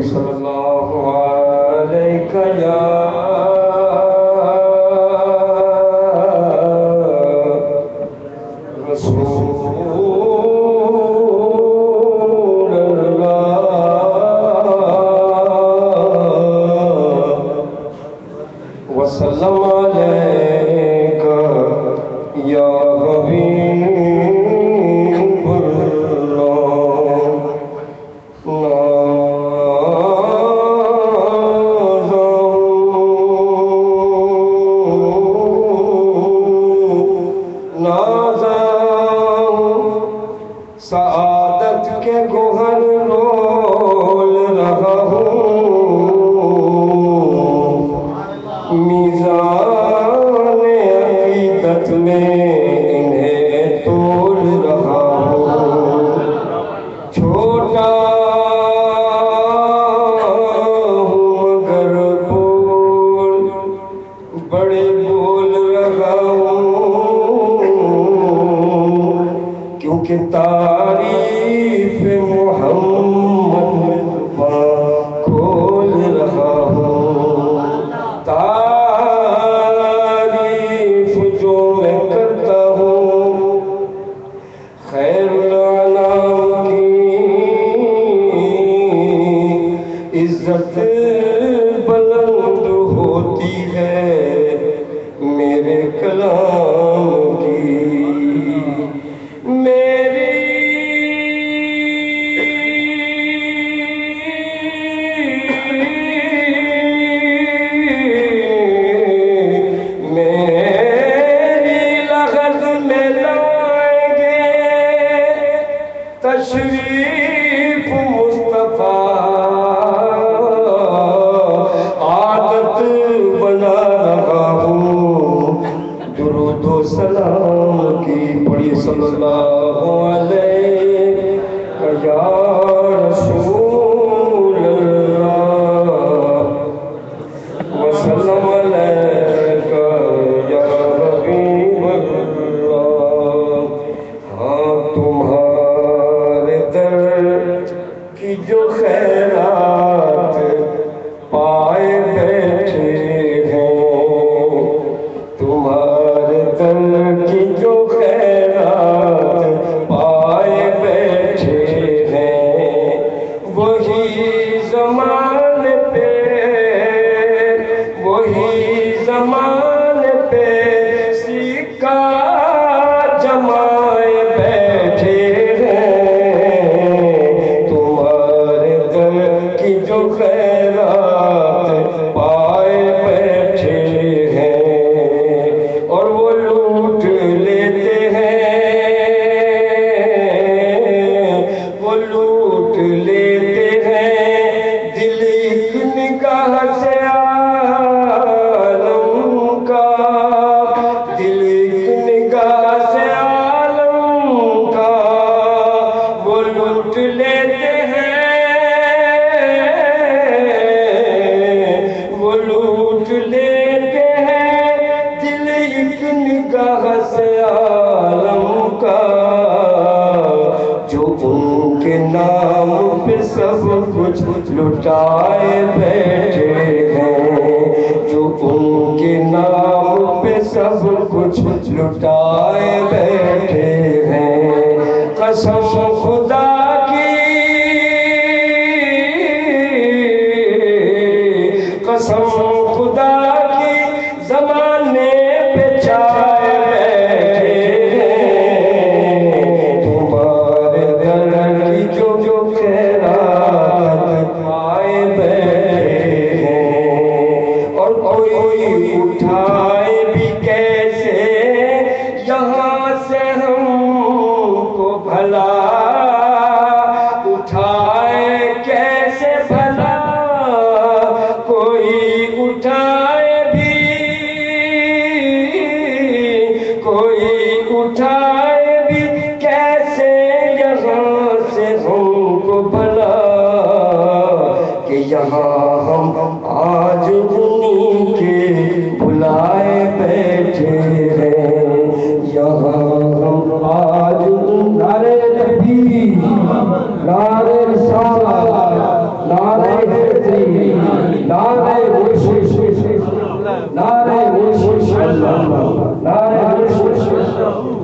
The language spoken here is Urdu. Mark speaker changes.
Speaker 1: صلی اللہ علیہ یا رسول اللہ وسلم علیک یا حبیب سعادت کے گوہر رول رہا ہوں میزان عقیدت میں انہیں تول رہا ہوں چھوٹا ہوں مگر بول بڑے بول رہا ہوں کیونکہ تعریف محمد کھول رہا ہوں تعریف جو میں کرتا ہوں خیر الانام کی عزت بلند ہوتی ہے میرے کلام کی تشریف مصطفیٰ عادت بنا رہا ہوں درود و سلام کی پڑھی صلی اللہ علیہ یا رسول اللہ وسلم علیک یا حبیب اللہ ہاں تمہارے کی جو خیرات پائے بیٹھے ہیں تمہارے در کی جو خیرات پائے بیٹھے ہیں وہی زمان پہ سکہ جمائے بیٹھے جو خیرات پائے بیٹھے ہیں اور وہ لوٹ لیتے ہیں دل ایک نگاہ سے عالم کا دل ایک نگاہ سے عالم کا وہ لوٹ لیتے ہیں لوٹ لیتے ہیں دل ایک نگاہ سے عالم کا جو ان کے نام پہ سب کچھ لٹائے بیٹھے ہیں جو ان کے نام پہ سب کچھ لٹائے بیٹھے ہیں قسم خدا کی قسم خدا کی زمانے پہ چھائے بیٹھے ہیں تمہارے در کی جو خیرات پائے بیٹھے ہیں اور کوئی اٹھائے بھی کیسے یہاں سے ہم کو بھلا یہاں ہم آج انہی کے بلائے بیٹھے ہیں، یہاں ہم آج نعرہ تکبیر، نعرہ رسالت، نعرہ حیدری، نعرہ مرشد، نعرہ مرشد، نعرہ مرشد،